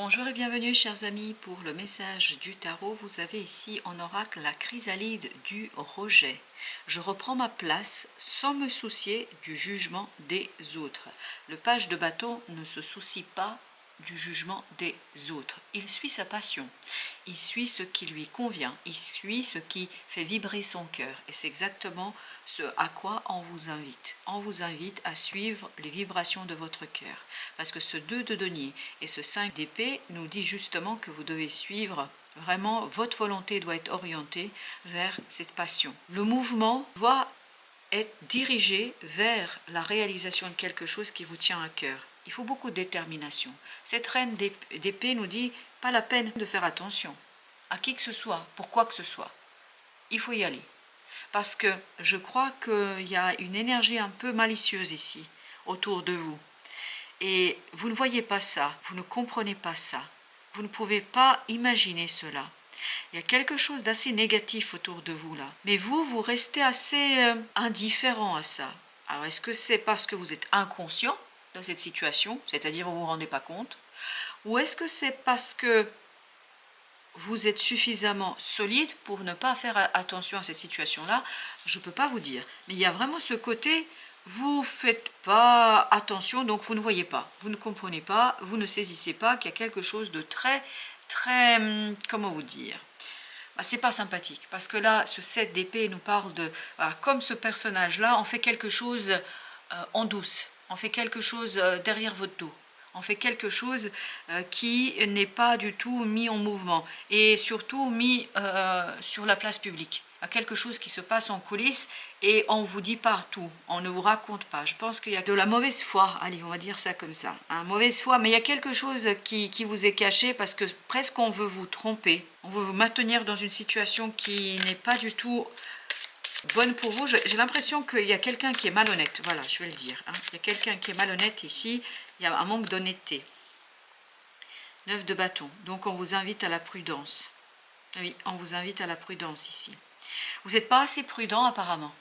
Bonjour et bienvenue chers amis pour le message du tarot. Vous avez ici en oracle la chrysalide du rejet. Je reprends ma place sans me soucier du jugement des autres. Le page de bâton ne se soucie pas du jugement des autres. Il suit sa passion, il suit ce qui lui convient, il suit ce qui fait vibrer son cœur. Et c'est exactement ce à quoi on vous invite. On vous invite à suivre les vibrations de votre cœur. Parce que ce 2 de denier et ce 5 d'épée nous dit justement que vous devez suivre vraiment, votre volonté doit être orientée vers cette passion. Le mouvement doit être dirigé vers la réalisation de quelque chose qui vous tient à cœur. Il faut beaucoup de détermination. Cette reine d'épée nous dit, pas la peine de faire attention à qui que ce soit, pour quoi que ce soit. Il faut y aller. Parce que je crois qu'il y a une énergie un peu malicieuse ici, autour de vous. Et vous ne voyez pas ça, vous ne comprenez pas ça. Vous ne pouvez pas imaginer cela. Il y a quelque chose d'assez négatif autour de vous là. Mais vous restez assez indifférent à ça. Alors est-ce que c'est parce que vous êtes inconscient de cette situation, c'est-à-dire vous ne vous rendez pas compte, ou est-ce que c'est parce que vous êtes suffisamment solide pour ne pas faire attention à cette situation-là? Je ne peux pas vous dire. Mais il y a vraiment ce côté, vous ne faites pas attention, donc vous ne voyez pas, vous ne comprenez pas, vous ne saisissez pas qu'il y a quelque chose de très, comment vous dire, c'est pas sympathique. Parce que là, ce 7 d'épée nous parle de, comme ce personnage-là, on fait quelque chose en douce, on fait quelque chose derrière votre dos. On fait quelque chose qui n'est pas du tout mis en mouvement et surtout mis sur la place publique. Il y a quelque chose qui se passe en coulisses et on vous dit partout, on ne vous raconte pas. Je pense qu'il y a de la mauvaise foi, allez, on va dire ça comme ça, mauvaise foi, mais il y a quelque chose qui vous est caché parce que presque on veut vous tromper, on veut vous maintenir dans une situation qui n'est pas du tout bonne pour vous. J'ai l'impression qu'il y a quelqu'un qui est malhonnête, voilà, je vais le dire. Il y a quelqu'un qui est malhonnête ici, il y a un manque d'honnêteté. 9 de bâton, donc on vous invite à la prudence. Oui, on vous invite à la prudence ici. Vous n'êtes pas assez prudent apparemment.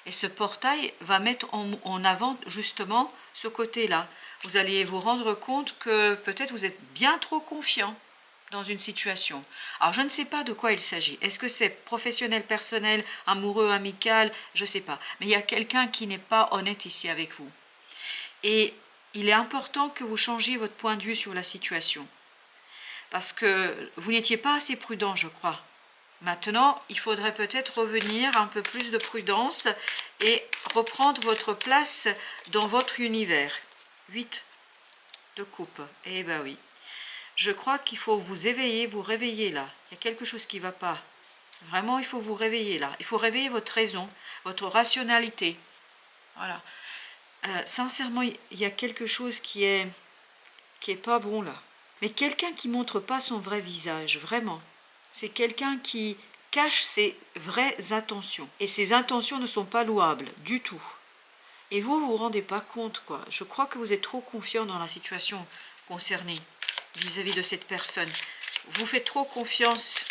Et ce portail va mettre en avant justement ce côté-là. Vous allez vous rendre compte que peut-être vous êtes bien trop confiant dans une situation. Alors je ne sais pas de quoi il s'agit. Est-ce que c'est professionnel, personnel, amoureux, amical? Je ne sais pas. Mais il y a quelqu'un qui n'est pas honnête ici avec vous. Et il est important que vous changiez votre point de vue sur la situation. Parce que vous n'étiez pas assez prudent, je crois. Maintenant, il faudrait peut-être revenir un peu plus de prudence et reprendre votre place dans votre univers. 8 de coupe. Eh bien oui. Je crois qu'il faut vous éveiller, vous réveiller là. Il y a quelque chose qui ne va pas. Vraiment, il faut vous réveiller là. Il faut réveiller votre raison, votre rationalité. Voilà. Sincèrement, il y a quelque chose qui est pas bon là. Mais quelqu'un qui ne montre pas son vrai visage, vraiment. C'est quelqu'un qui cache ses vraies intentions. Et ses intentions ne sont pas louables du tout. Et vous ne vous rendez pas compte, quoi. Je crois que vous êtes trop confiant dans la situation concernée vis-à-vis de cette personne. Vous faites trop confiance.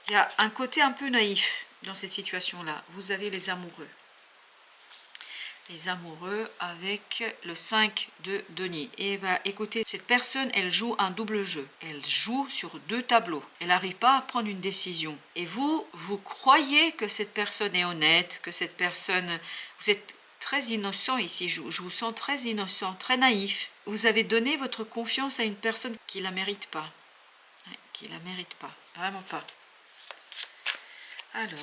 Il y a un côté un peu naïf dans cette situation-là. Vous avez les amoureux. Les amoureux avec le 5 de denier. Et bien, écoutez, cette personne, elle joue un double jeu. Elle joue sur 2 tableaux. Elle n'arrive pas à prendre une décision. Et vous croyez que cette personne est honnête, que cette personne... Vous êtes très innocent ici, je vous sens très innocent, très naïf. Vous avez donné votre confiance à une personne qui ne la mérite pas. Qui ne la mérite pas, vraiment pas. Alors,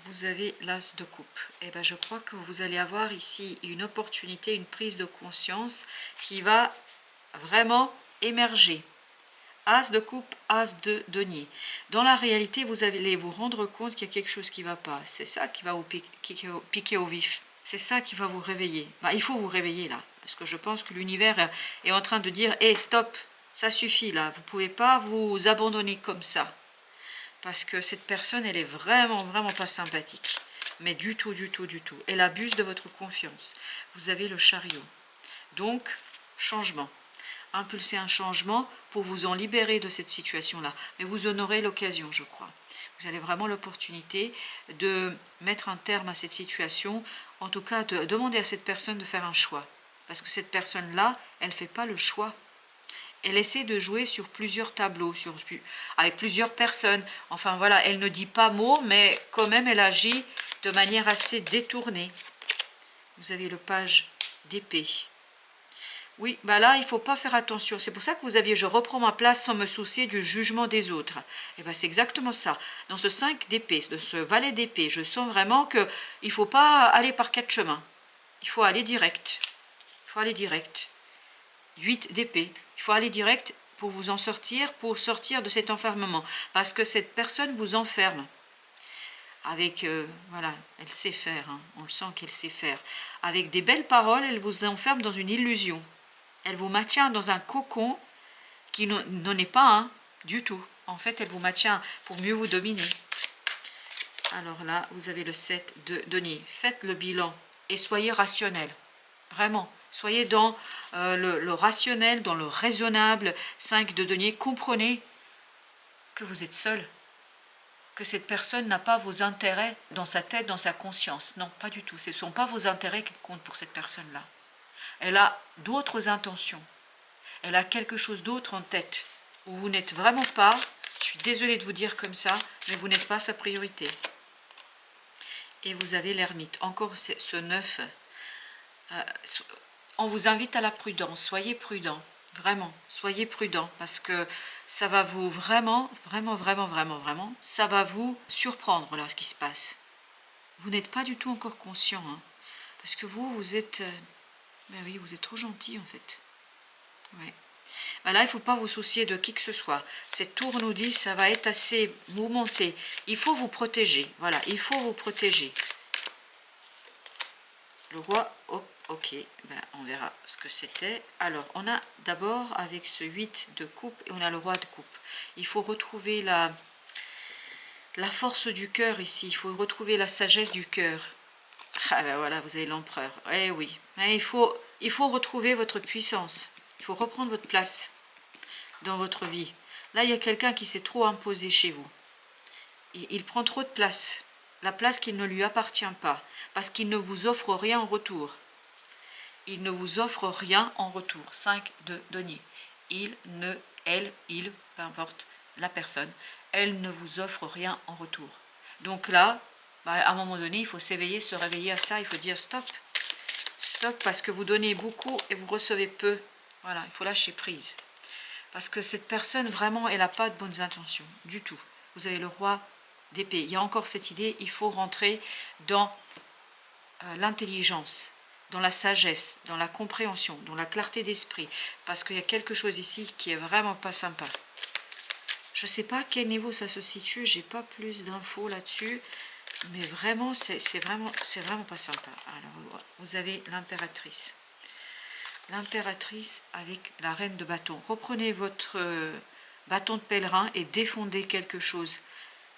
vous avez l'as de coupe. Et bien, je crois que vous allez avoir ici une opportunité, une prise de conscience qui va vraiment émerger. As de coupe, as de denier. Dans la réalité, vous allez vous rendre compte qu'il y a quelque chose qui ne va pas. C'est ça qui va vous piquer au vif. C'est ça qui va vous réveiller. Il faut vous réveiller là. Parce que je pense que l'univers est en train de dire « Hey, stop, ça suffit là. Vous ne pouvez pas vous abandonner comme ça. » Parce que cette personne, elle est vraiment, vraiment pas sympathique. Mais du tout, du tout, du tout. Elle abuse de votre confiance. Vous avez le chariot. Donc, changement. Impulser un changement pour vous en libérer de cette situation-là. Mais vous en aurez l'occasion, je crois. Vous avez vraiment l'opportunité de mettre un terme à cette situation. En tout cas, de demander à cette personne de faire un choix. Parce que cette personne-là, elle ne fait pas le choix. elle essaie de jouer sur plusieurs tableaux, avec plusieurs personnes. Enfin voilà, elle ne dit pas mot, mais quand même elle agit de manière assez détournée. Vous avez le page d'épée. Oui, bah là, il ne faut pas faire attention. C'est pour ça que vous aviez « je reprends ma place sans me soucier du jugement des autres ». Et bien, c'est exactement ça. Dans ce 5 d'épée, de ce valet d'épée, je sens vraiment qu'il ne faut pas aller par 4 chemins. Il faut aller direct. Il faut aller direct. 8 d'épée. Il faut aller direct pour vous en sortir, pour sortir de cet enfermement. Parce que cette personne vous enferme. Avec, voilà, elle sait faire, hein. On le sent qu'elle sait faire. Avec des belles paroles, elle vous enferme dans une illusion. Elle vous maintient dans un cocon qui n'en est pas un du tout. En fait, elle vous maintient pour mieux vous dominer. Alors là, vous avez le 7 de denier. Faites le bilan et soyez rationnel. Vraiment, soyez dans le rationnel, dans le raisonnable. 5 de denier, comprenez que vous êtes seul. Que cette personne n'a pas vos intérêts dans sa tête, dans sa conscience. Non, pas du tout. Ce ne sont pas vos intérêts qui comptent pour cette personne-là. Elle a d'autres intentions. Elle a quelque chose d'autre en tête. Où vous n'êtes vraiment pas, je suis désolée de vous dire comme ça, mais vous n'êtes pas sa priorité. Et vous avez l'ermite. Encore ce 9. On vous invite à la prudence. Soyez prudent. Vraiment, soyez prudent. Parce que ça va vous vraiment, ça va vous surprendre là, ce qui se passe. Vous n'êtes pas du tout encore conscient. Hein, parce que vous êtes... ben oui, vous êtes trop gentil en fait. Ouais. Ben là, il ne faut pas vous soucier de qui que ce soit. Cette tour nous dit, ça va être assez mouvementé. Il faut vous protéger. Voilà, il faut vous protéger. Le roi, oh, ok, ben, on verra ce que c'était. Alors, on a d'abord avec ce 8 de coupe, et on a le roi de coupe. Il faut retrouver la force du cœur ici. Il faut retrouver la sagesse du cœur. Ah ben voilà, vous avez l'empereur. Eh oui, il faut retrouver votre puissance. Il faut reprendre votre place dans votre vie. Là, il y a quelqu'un qui s'est trop imposé chez vous. Il prend trop de place. La place qui ne lui appartient pas. Parce qu'il ne vous offre rien en retour. Il ne vous offre rien en retour. 5 de denier. Il, peu importe la personne, elle ne vous offre rien en retour. Donc là, à un moment donné, il faut s'éveiller, se réveiller à ça. Il faut dire stop. Stop, parce que vous donnez beaucoup et vous recevez peu. Voilà, il faut lâcher prise. Parce que cette personne, vraiment, elle n'a pas de bonnes intentions, du tout. Vous avez le roi d'épée. Il y a encore cette idée, il faut rentrer dans l'intelligence, dans la sagesse, dans la compréhension, dans la clarté d'esprit. Parce qu'il y a quelque chose ici qui est vraiment pas sympa. Je ne sais pas à quel niveau ça se situe, j'ai pas plus d'infos là-dessus. Mais vraiment, c'est vraiment pas sympa. Alors, vous avez l'impératrice. L'impératrice avec la reine de bâton. Reprenez votre bâton de pèlerin et défendez quelque chose.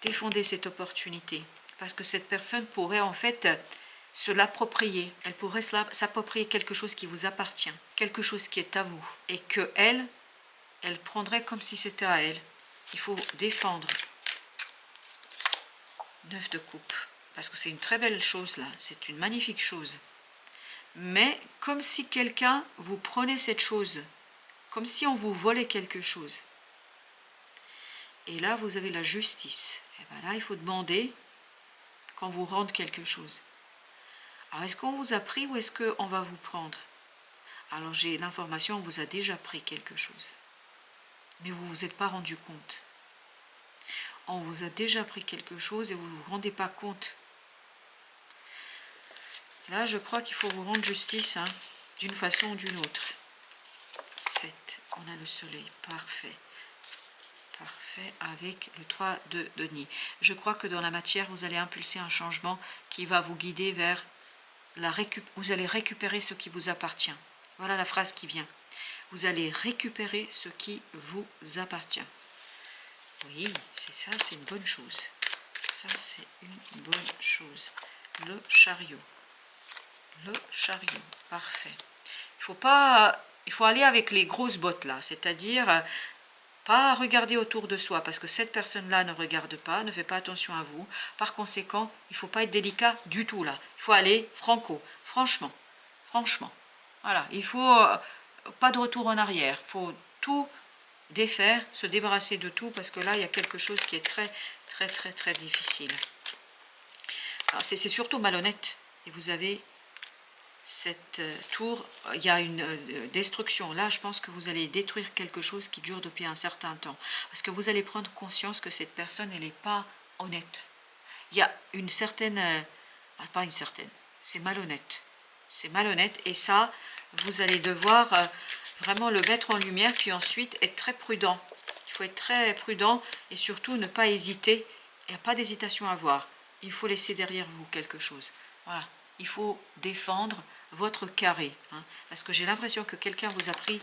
Défendez cette opportunité. Parce que cette personne pourrait en fait se l'approprier. Elle pourrait s'approprier quelque chose qui vous appartient. Quelque chose qui est à vous. Et que elle prendrait comme si c'était à elle. Il faut défendre. 9 de coupe. Parce que c'est une très belle chose là. C'est une magnifique chose. Mais comme si quelqu'un vous prenait cette chose, comme si on vous volait quelque chose. Et là, vous avez la justice. Et bien là, il faut demander qu'on vous rende quelque chose. Alors, est-ce qu'on vous a pris ou est-ce qu'on va vous prendre? Alors, j'ai l'information, on vous a déjà pris quelque chose. Mais vous ne vous êtes pas rendu compte. On vous a déjà pris quelque chose et vous ne vous rendez pas compte. Là, je crois qu'il faut vous rendre justice, hein, d'une façon ou d'une autre. 7. On a le soleil. Parfait. Parfait. Avec le 3 de denier. Je crois que dans la matière, vous allez impulser un changement qui va vous guider vers vous allez récupérer ce qui vous appartient. Voilà la phrase qui vient. Vous allez récupérer ce qui vous appartient. Oui, c'est ça, c'est une bonne chose. Ça, c'est une bonne chose. Le chariot. Le chariot, parfait. Il faut aller avec les grosses bottes là, c'est-à-dire pas regarder autour de soi, parce que cette personne-là ne regarde pas, ne fait pas attention à vous. Par conséquent, il ne faut pas être délicat du tout là. Il faut aller franchement. Voilà, il faut pas de retour en arrière. Il faut tout défaire, se débarrasser de tout, parce que là, il y a quelque chose qui est très, très, très, très difficile. Alors, c'est surtout malhonnête. Et vous avez cette tour, il y a une destruction. Là, je pense que vous allez détruire quelque chose qui dure depuis un certain temps. Parce que vous allez prendre conscience que cette personne, elle n'est pas honnête. Il y a une certaine... pas une certaine, c'est malhonnête. C'est malhonnête et ça, vous allez devoir vraiment le mettre en lumière, puis ensuite être très prudent. Il faut être très prudent et surtout ne pas hésiter. Il n'y a pas d'hésitation à avoir. Il faut laisser derrière vous quelque chose. Voilà. Il faut défendre votre carré. Hein, parce que j'ai l'impression que quelqu'un vous a pris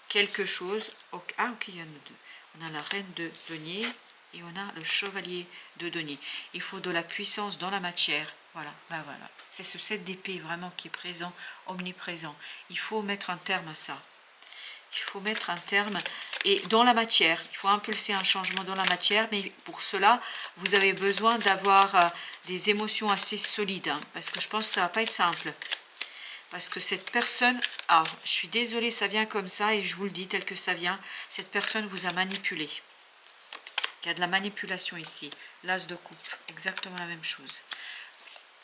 quelque chose. Ah, ok, il y en a deux. On a la reine de denier et on a le chevalier de denier. Il faut de la puissance dans la matière. Voilà, ben voilà. C'est ce 7 d'épée vraiment qui est présent, omniprésent. Il faut mettre un terme à ça. Il faut mettre un terme. Et dans la matière, il faut impulser un changement dans la matière, mais pour cela, vous avez besoin d'avoir des émotions assez solides, hein, parce que je pense que ça ne va pas être simple. Parce que cette personne, ah, je suis désolée, ça vient comme ça, et je vous le dis tel que ça vient, cette personne vous a manipulé. Il y a de la manipulation ici. L'as de coupe, exactement la même chose.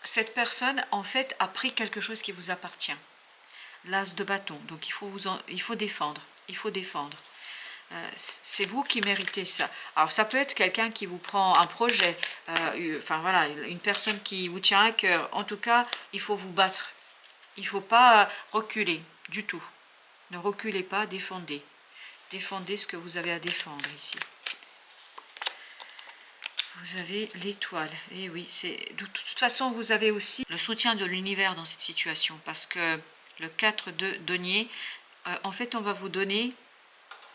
Cette personne, en fait, a pris quelque chose qui vous appartient. L'as de bâton, donc il faut défendre. Il faut défendre. C'est vous qui méritez ça. Alors ça peut être quelqu'un qui vous prend un projet, enfin voilà, une personne qui vous tient à cœur. En tout cas, il faut vous battre. Il ne faut pas reculer du tout. Ne reculez pas, défendez. Défendez ce que vous avez à défendre ici. Vous avez l'étoile. Et oui, de toute façon, vous avez aussi le soutien de l'univers dans cette situation. Parce que le 4 de denier, en fait, on va vous donner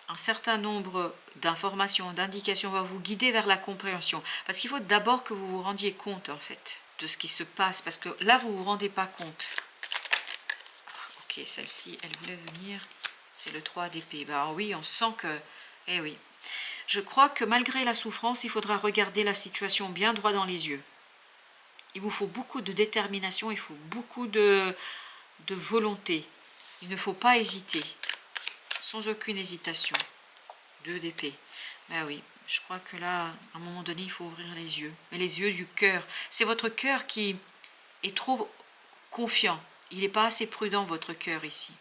un certain nombre d'informations, d'indications, on va vous guider vers la compréhension. Parce qu'il faut d'abord que vous vous rendiez compte, en fait, de ce qui se passe. Parce que là, vous ne vous rendez pas compte. Ok, celle-ci, elle voulait venir. C'est le 3 d'épée. Ben oui, on sent que... Eh oui. Je crois que malgré la souffrance, il faudra regarder la situation bien droit dans les yeux. Il vous faut beaucoup de détermination, il faut beaucoup de volonté. Il ne faut pas hésiter. Sans aucune hésitation. 2 d'épée. Ben oui, je crois que là, à un moment donné, il faut ouvrir les yeux. Mais les yeux du cœur. C'est votre cœur qui est trop confiant. Il n'est pas assez prudent, votre cœur, ici.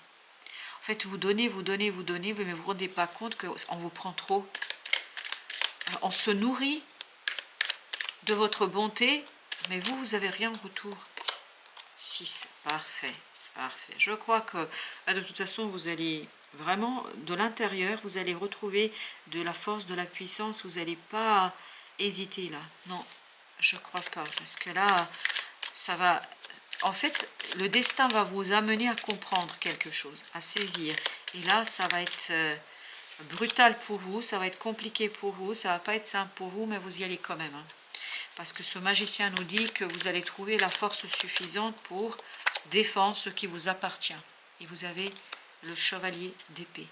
En fait, vous donnez, vous donnez, vous donnez, mais vous ne vous rendez pas compte qu'on vous prend trop. On se nourrit de votre bonté, mais vous n'avez rien en retour. 6, parfait, parfait. Je crois que, de toute façon, vous allez... Vraiment, de l'intérieur, vous allez retrouver de la force, de la puissance. Vous n'allez pas hésiter là. Non, je crois pas. Parce que là, ça va... En fait, le destin va vous amener à comprendre quelque chose, à saisir. Et là, ça va être brutal pour vous, ça va être compliqué pour vous, ça va pas être simple pour vous, mais vous y allez quand même. Hein. Parce que ce magicien nous dit que vous allez trouver la force suffisante pour défendre ce qui vous appartient. Et vous avez... le chevalier d'épée,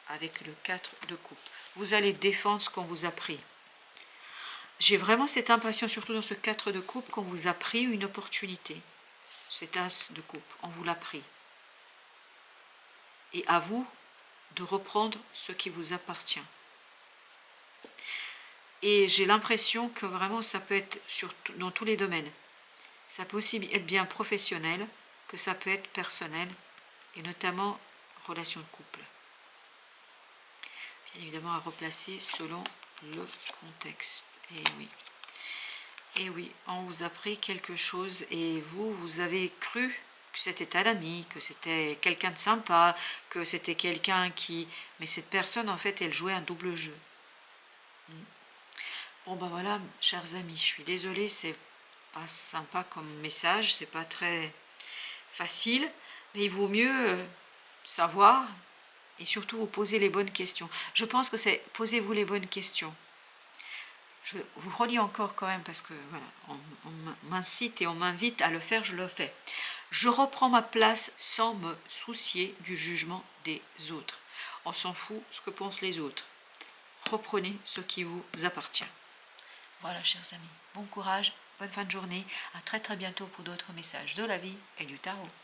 avec le 4 de coupe. Vous allez défendre ce qu'on vous a pris. J'ai vraiment cette impression, surtout dans ce 4 de coupe, qu'on vous a pris une opportunité. Cet as de coupe, on vous l'a pris. Et à vous de reprendre ce qui vous appartient. Et j'ai l'impression que vraiment ça peut être dans tous les domaines. Ça peut aussi être bien professionnel, que ça peut être personnel, et notamment relation de couple. Bien évidemment à replacer selon le contexte. Et oui. Et oui, on vous a pris quelque chose et vous avez cru que c'était un ami, que c'était quelqu'un de sympa, que c'était quelqu'un qui... Mais cette personne, en fait, elle jouait un double jeu. Bon, ben voilà, chers amis, je suis désolée, c'est pas sympa comme message, c'est pas très facile, mais il vaut mieux... savoir et surtout vous poser les bonnes questions. Je pense que c'est posez-vous les bonnes questions. Je vous relis encore quand même parce que voilà, on m'incite et on m'invite à le faire, je le fais. Je reprends ma place sans me soucier du jugement des autres. On s'en fout ce que pensent les autres. Reprenez ce qui vous appartient. Voilà, chers amis, bon courage, bonne fin de journée. À très très bientôt pour d'autres messages de la vie et du tarot.